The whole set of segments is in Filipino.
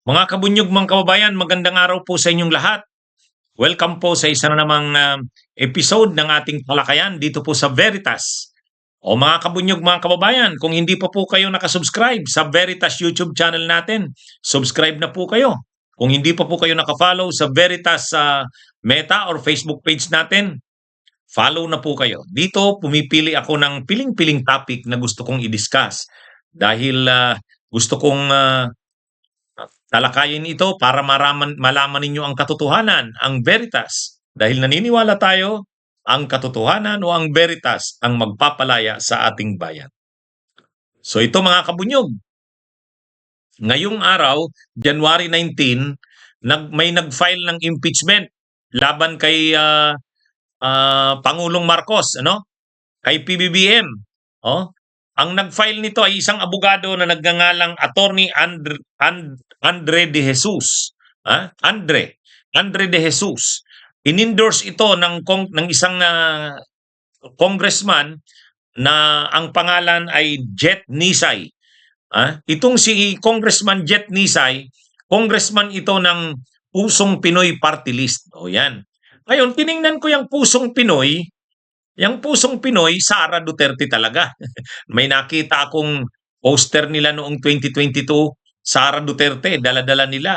Mga kabunyog, mga kababayan, magandang araw po sa inyong lahat. Welcome po sa isa na namang episode ng ating talakayan dito po sa Veritas. O mga kabunyog, mga kababayan, kung hindi pa po kayo nakasubscribe sa Veritas YouTube channel natin, subscribe na po kayo. Kung hindi pa po kayo nakafollow sa Veritas Meta or Facebook page natin, follow na po kayo. Dito, pumipili ako ng piling-piling topic na gusto kong i-discuss dahil gusto kong talakayin ito para malaman ninyo ang katotohanan, ang veritas. Dahil naniniwala tayo, ang katotohanan o ang veritas ang magpapalaya sa ating bayan. So ito mga kabunyog, ngayong araw, January 19, may nag-file ng impeachment laban kay Pangulong Marcos, kay PBBM. Ang nag-file nito ay isang abogado na nagngangalang Attorney Andre De Jesus. Andre De Jesus. In-endorse ito ng isang congressman na ang pangalan ay Jet Nisay. Itong si Congressman Jet Nisay, congressman ito ng Pusong Pinoy Party List. O yan. Ngayon, tiningnan ko yung Pusong Pinoy. Yung Pusong Pinoy, Sara Duterte talaga. May nakita akong poster nila noong 2022, Sara Duterte, dala-dala nila.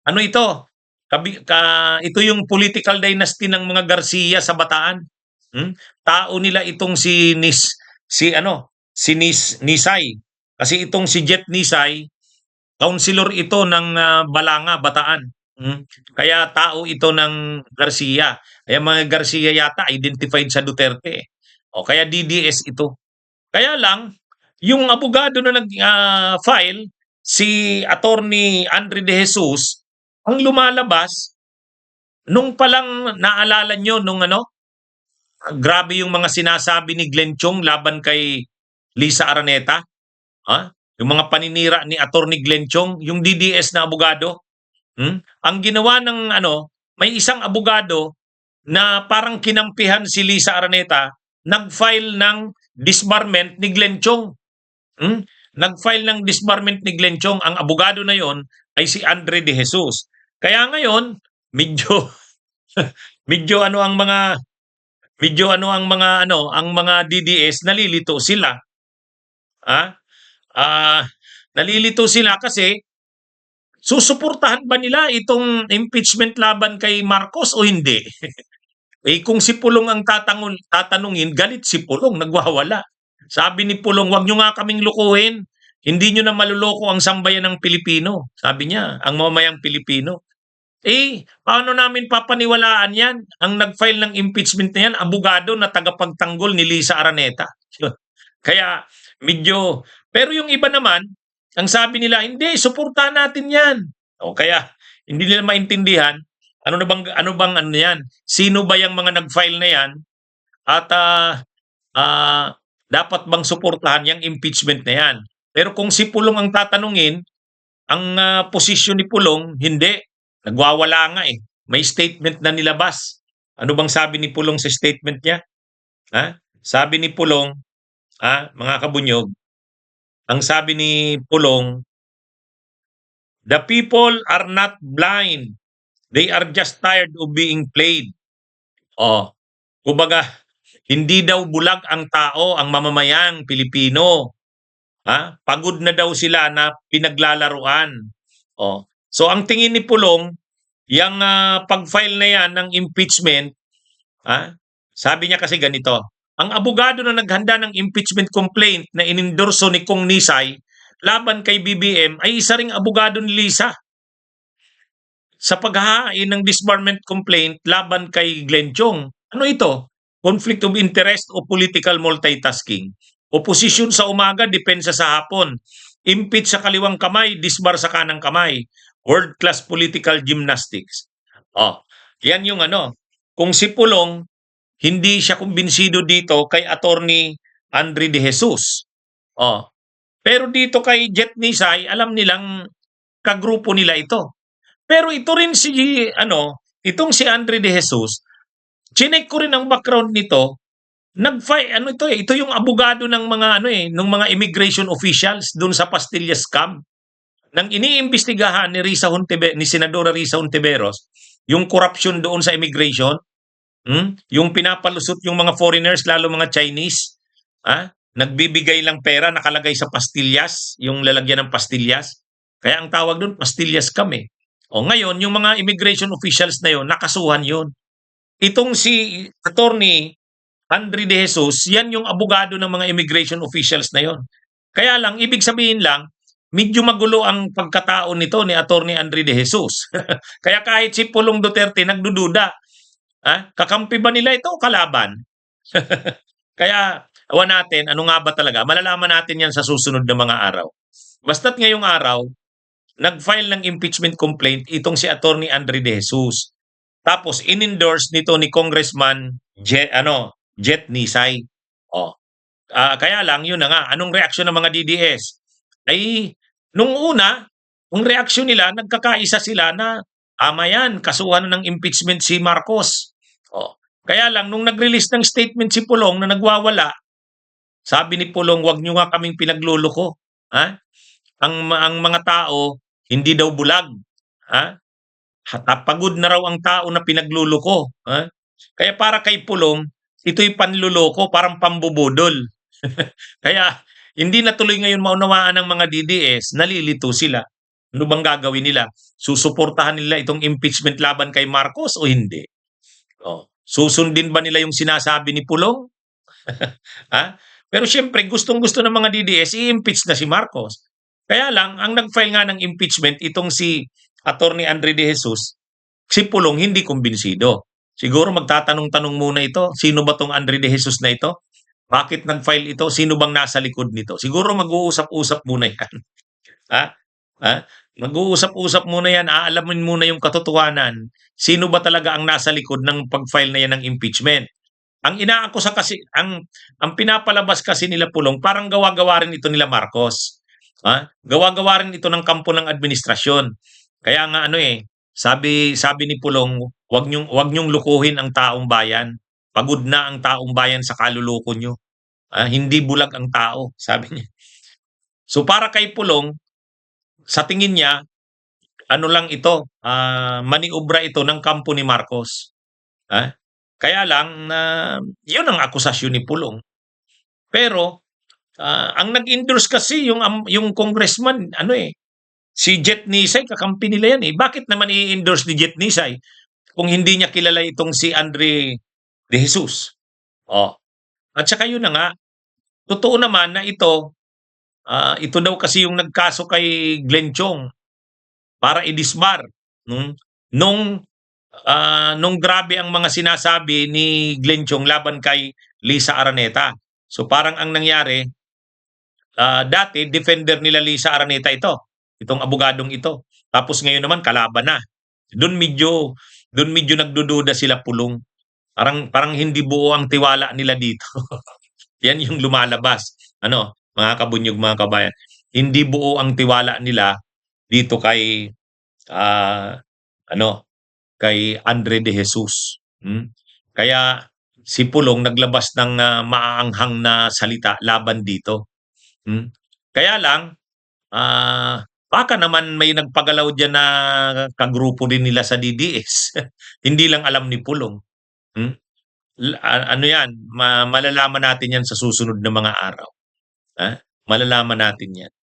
Ano ito? Ito yung political dynasty ng mga Garcia sa Bataan. Tao nila itong si Nisay. Kasi itong si Jet Nisay, councilor ito ng Balanga, Bataan. Kaya tao ito ng Garcia. Kaya mga Garcia yata identified sa Duterte. O kaya DDS ito. Kaya lang, yung abogado na nag-file, si Attorney Andre De Jesus, ang lumalabas, nung palang naalala nyo, grabe yung mga sinasabi ni Glenn Chong laban kay Lisa Araneta. Yung mga paninira ni Attorney Glenn Chong, yung DDS na abogado. Ang ginawa ng may isang abogado na parang kinampihan si Lisa Araneta, nag-file ng disbarment ni Glenn Chong. Nag-file ng disbarment ni Glenn Chong. Ang abogado na yon ay si Andre De Jesus. Kaya ngayon, medyo ang mga DDS nalilito sila. Nalilito sila kasi susuportahan ba nila itong impeachment laban kay Marcos o hindi? Kung si Pulong ang tatanungin, galit si Pulong, nagwawala. Sabi ni Pulong, wag nyo nga kaming lukuhin. Hindi nyo na maluloko ang sambayan ng Pilipino. Sabi niya, ang mamayang Pilipino. Paano namin papaniwalaan yan? Ang nag-file ng impeachment na yan, abogado na tagapagtanggol ni Lisa Araneta. Kaya pero yung iba naman, ang sabi nila, hindi, suportahan natin yan. Kaya hindi nila maintindihan, ano bang yan? Sino ba yung mga nag-file na yan? At dapat bang suportahan yung impeachment na yan? Pero kung si Pulong ang tatanungin, ang posisyon ni Pulong, hindi. Nagwawala nga eh. May statement na nilabas. Ano bang sabi ni Pulong sa statement niya? Sabi ni Pulong, mga kabunyog, ang sabi ni Pulong, the people are not blind. They are just tired of being played. Kumbaga, hindi daw bulag ang tao, ang mamamayang Pilipino. Pagod na daw sila na pinaglalaruan. So ang tingin ni Pulong, yung pag-file na yan ng impeachment, sabi niya kasi ganito, ang abogado na naghanda ng impeachment complaint na inendorso ni Kong Nisay laban kay BBM ay isa ring abogado ni Lisa sa paghahain ng disbarment complaint laban kay Glenn Chong. Ano ito? Conflict of interest o political multitasking? Oposisyon sa umaga, depensa sa hapon. Impeach sa kaliwang kamay, disbar sa kanang kamay. World-class political gymnastics. Yan yung Kung si Pulong, hindi siya kumbinsido dito kay Attorney Andre De Jesus. Pero dito kay Jet Nisay, alam nilang kagrupo nila ito. Pero ito rin itong si Andre De Jesus, chinek ko rin ang background nito. Ito yung abogado ng mga ng mga immigration officials doon sa Pastillas scam. nang iniimbestigahan ni Senadora Risa Hontiveros, yung corruption doon sa immigration, yung pinapalusot yung mga foreigners, lalo mga Chinese, nagbibigay lang pera, nakalagay sa pastillas, yung lalagyan ng pastillas. Kaya ang tawag doon, pastillas kami. O ngayon, yung mga immigration officials na yon, nakasuhan yon. Itong si Attorney Andre De Jesus, yan yung abogado ng mga immigration officials na yon. Kaya lang, ibig sabihin lang, medyo magulo ang pagkatao nito ni Attorney Andre De Jesus. Kaya kahit si Pulong Duterte nagdududa, kakampi ba nila ito o kalaban? Kaya, awan natin, ano nga ba talaga? Malalaman natin yan sa susunod na mga araw. Basta't ngayong araw, nag-file ng impeachment complaint itong si Attorney Andre De Jesus. Tapos, in-endorse nito ni Congressman Jet Nisay. Oh. Kaya lang, yun na nga, anong reaksyon ng mga DDS? Ay, nung una, ang reaksyon nila, nagkakaisa sila na, ama yan, kasuhan ng impeachment si Marcos. Oh. Kaya lang, nung nag-release ng statement si Pulong na nagwawala, sabi ni Pulong, wag nyo nga kaming pinagluloko. Ha? Ang mga tao, hindi daw bulag. Ha? Pagod na raw ang tao na pinagluloko. Ha? Kaya para kay Pulong, ito'y panluloko, parang pambubudol. Kaya hindi na tuloy ngayon maunawaan ng mga DDS, nalilito sila. Ano bang gagawin nila? Susuportahan nila itong impeachment laban kay Marcos o hindi? Susundin ba nila yung sinasabi ni Pulong? Pero siyempre, gustong-gusto ng mga DDS, i-impeach na si Marcos. Kaya lang, ang nag-file nga ng impeachment, itong si Attorney Andre De Jesus, si Pulong hindi kumbinsido. Siguro magtatanong-tanong muna ito, sino ba tong Andre De Jesus na ito? Bakit nag-file ito? Sino bang nasa likod nito? Siguro mag-uusap-usap muna yan. Mag-uusap-usap muna yan, aalamin muna yung katotohanan. Sino ba talaga ang nasa likod ng pag-file na yan ng impeachment? Ang inaakusa kasi, ang pinapalabas kasi nila Pulong, parang gawa-gawa rin ito nila Marcos. Gawa-gawa rin ito ng kampo ng administrasyon. Kaya nga sabi ni Pulong, wag nyong lukuhin ang taong bayan. Pagod na ang taong bayan sa kaluloko nyo. Hindi bulag ang tao, sabi niya. So para kay Pulong, sa tingin niya, ano lang ito, maniobra ito ng kampo ni Marcos. Kaya lang, yun ang akusasyon ni Pulong. Pero, ang nag-endorse kasi yung congressman, si Jet Nisay, kakampi nila yan eh. Bakit naman i-endorse ni Jet Nisay kung hindi niya kilala itong si Andre De Jesus? At saka yun na nga, totoo naman na ito daw kasi yung nagkaso kay Glenn Chong para i-disbar. Nung grabe ang mga sinasabi ni Glenn Chong laban kay Lisa Araneta. So parang ang nangyari, dati defender nila Lisa Araneta itong abogadong ito. Tapos ngayon naman kalaban na. Doon medyo nagdududa sila Pulong. Parang hindi buo ang tiwala nila dito. Yan yung lumalabas. Mga kabunyog, mga kabayan. Hindi buo ang tiwala nila dito kay kay Andre De Jesus. Kaya si Pulong naglabas ng maaanghang na salita laban dito. Kaya lang, baka naman may nagpagalaw dyan na kagrupo din nila sa DDS. Hindi lang alam ni Pulong. Yan, malalaman natin yan sa susunod na mga araw. Malalaman natin yan.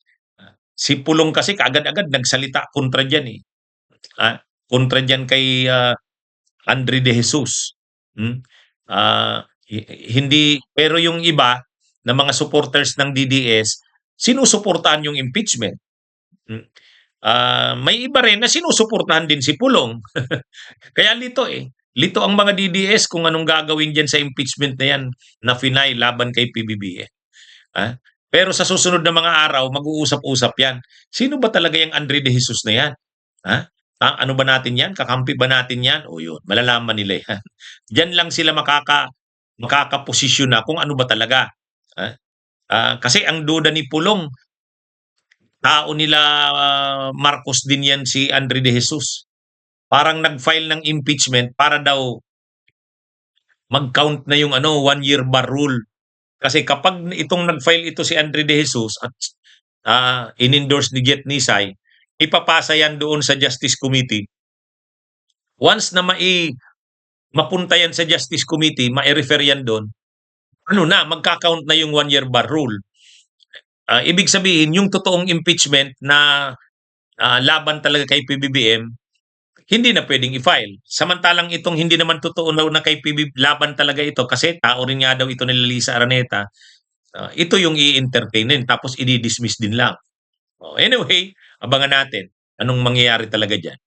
Si Pulong kasi kaagad-agad nagsalita kontra dyan eh. Kontra dyan kay Andre De Jesus. Hindi, pero yung iba na mga supporters ng DDS, sinusuportahan yung impeachment. May iba rin na sinusuportahan din si Pulong. Kaya lito Lito ang mga DDS kung anong gagawin dyan sa impeachment na yan na finay laban kay PBBM. Pero sa susunod na mga araw, mag-uusap-usap yan. Sino ba talaga yung Andre De Jesus na yan? Ano ba natin yan? Kakampi ba natin yan? O yun, malalaman nila yan. Diyan lang sila makakaposisyon na kung ano ba talaga. Kasi ang duda ni Pulong, tao nila Marcos din yan si Andre De Jesus. Parang nag-file ng impeachment para daw mag-count na yung 1-year bar rule. Kasi kapag itong nag-file ito si Andre De Jesus at in-endorse ni Jet Nisay, ipapasa yan doon sa Justice Committee. Once na mapunta yan sa Justice Committee, mai-refer yan doon, ano na, magka-count na yung 1-year bar rule. Ibig sabihin, yung totoong impeachment na laban talaga kay PBBM, hindi na pwedeng i-file. Samantalang itong hindi naman totoo na kay laban talaga ito kasi tao rin nga daw ito nila Lisa Araneta, ito yung i-entertain din tapos i-dismiss din lang. Anyway, abangan natin anong mangyayari talaga dyan.